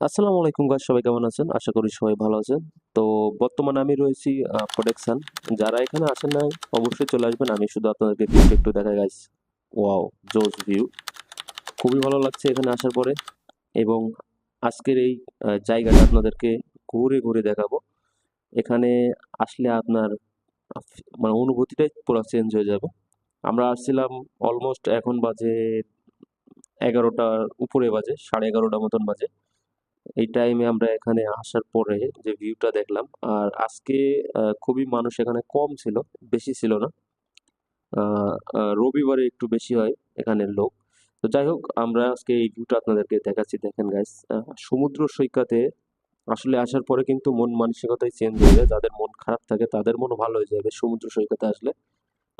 আসসালামু আলাইকুম গাইস, সবাই কেমন আছেন? আশা করি সবাই ভালো আছেন। তো বর্তমানে আমি রয়েছি প্রোডাকশন। যারা এখানে আসেন না অবশ্যই চলে আসবেন। আমি শুধু আপনাদেরকে ভিউটা একটু দেখাই গাইস। ওয়াও, জোস ভিউ, খুবই ভালো লাগছে এখানে আসার পরে। এবং আজকের এই জায়গাটা আপনাদেরকে ঘুরে ঘুরে দেখাবো। এখানে আসলে আপনার মানে অনুভূতিটাই পুরো চেঞ্জ হয়ে যাবে। আমরা আসছিলাম অলমোস্ট, এখন বাজে 11টার উপরে বাজে, 11:30 মতন বাজে। এই টাইমে আমরা এখানে আসার পরে যে ভিউটা দেখলাম, আর আজকে খুবই মানুষ এখানে কম ছিল, বেশি ছিল না। রবিবারে একটু বেশি হয় এখানের লোক। তো যাই হোক, আমরা আজকে এই ভিউটা আপনাদেরকে দেখাচ্ছি। দেখেন গাইস, সমুদ্র সৈকতে আসলে আসার পরে কিন্তু মন মানসিকতাই চেঞ্জ হয়ে যায়। যাদের মন খারাপ থাকে তাদের মনও ভালো হয়ে যাবে সমুদ্র সৈকতে আসলে।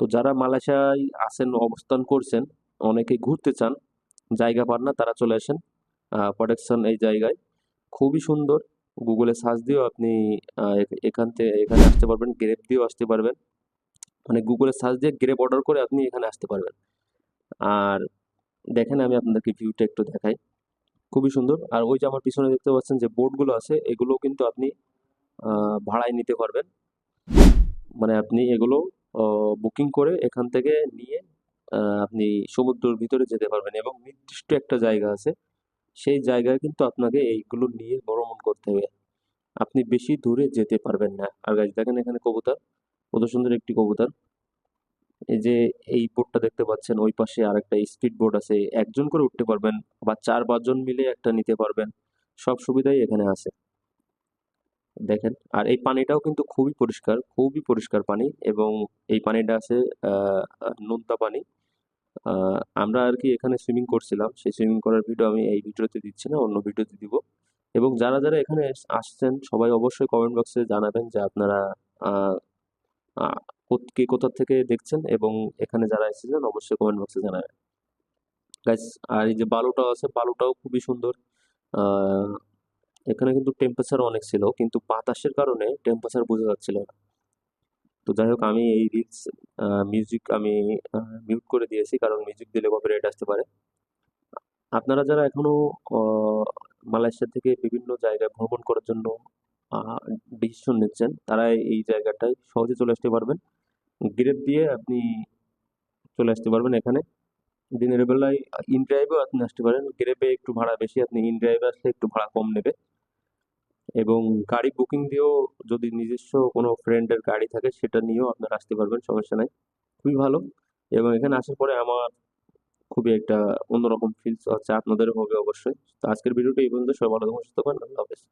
তো যারা মালয়েশিয়ায় আছেন, অবস্থান করছেন, অনেকে ঘুরতে চান, জায়গা পান না, তারা চলে আসেন প্রোডাকশন এই জায়গায়। খুবই সুন্দর। গুগলে সার্চ দিয়েও আপনি এখানে আসতে পারবেন, গ্রেপ দিয়েও আসতে পারবেন। মানে গুগলে সার্চ দিয়ে গ্রেপ অর্ডার করে আপনি এখানে আসতে পারবেন। আর দেখেন, আমি আপনাদেরকে ভিউটা একটু দেখাই। খুবই সুন্দর। আর ওই যে আমার পিছনে দেখতে পাচ্ছেন যে বোটগুলো আছে, এগুলো কিন্তু আপনি ভাড়ায় নিতে পারবেন। মানে আপনি এগুলো বুকিং করে এখান থেকে নিয়ে আপনি সমুদ্রের ভিতরে যেতে পারবেন, এবং নির্দিষ্ট একটা জায়গা আছে, সেই জায়গায় কিন্তু আপনাকে এইগুলো নিয়ে ভ্রমণ করতে হবে। আপনি বেশি দূরে যেতে পারবেন না। আর গাইস দেখেন, এখানে কবুতর, কত সুন্দর একটি কবুতর। এই যে এই বোটটা দেখতে পাচ্ছেন, ওই পাশে আরেকটা স্পিড বোট আছে, একজন করে উঠতে পারবেন, বা 4-5 জন মিলে একটা নিতে পারবেন। সব সুবিধাই এখানে আছে। দেখেন, আর এই পানিটাও কিন্তু খুবই পরিষ্কার, খুবই পরিষ্কার পানি। এবং এই পানিটা আছে নোনতা পানি। আমরা আর কি এখানে সুইমিং করছিলাম, সেই সুইমিং করার ভিডিও আমি এই ভিডিওতে দিচ্ছি না, অন্য ভিডিওতে দিব। এবং যারা যারা এখানে আসছেন সবাই অবশ্যই কমেন্ট বক্সে জানাবেন যে আপনারা আহ, আহ, কে কোথা থেকে দেখছেন, এবং এখানে যারা এসেছেন অবশ্যই কমেন্ট বক্সে জানাবেন গাইস। আর এই যে বালুটা আছে, বালুটাও খুবই সুন্দর। আহ, এখানে কিন্তু টেম্পারেচার অনেক ছিল, কিন্তু বাতাসের কারণে টেম্পারেচার বোঝা যাচ্ছিল না। তো যাই হোক, আমি এই রিলস মিউজিক আমি মিউট করে দিয়েছি, কারণ মিউজিক দিলে কপিরাইট আসতে পারে। আপনারা যারা এখনো মালয়েশিয়া থেকে বিভিন্ন জায়গায় ভ্রমণ করার জন্য ডিসিশন নিচ্ছেন, তারা এই জায়গাটায় সহজে চলে আসতে পারবেন। গ্রেপ দিয়ে আপনি চলে আসতে পারবেন এখানে। দিনের বেলায় ইন ড্রাইভেও আপনি আসতে পারেন। গ্রেপে একটু ভাড়া বেশি, আপনি ইন ড্রাইভে আসলে একটু ভাড়া কম নেবে। এবং গাড়ি বুকিং দিয়েও, যদি নিজস্ব কোনো ফ্রেন্ডের গাড়ি থাকে সেটা নিয়েও আপনারা আসতে পারবেন, সমস্যা নাই। খুবই ভালো। এবং এখানে আসার পরে আমার খুবই একটা অন্যরকম ফিলস হচ্ছে, আপনাদেরও হবে অবশ্যই। তো আজকের ভিডিওটা এই পর্যন্ত। সবাই ভালো থাকুন, সুস্থ থাকুন, আল্লাহ হাফেজ।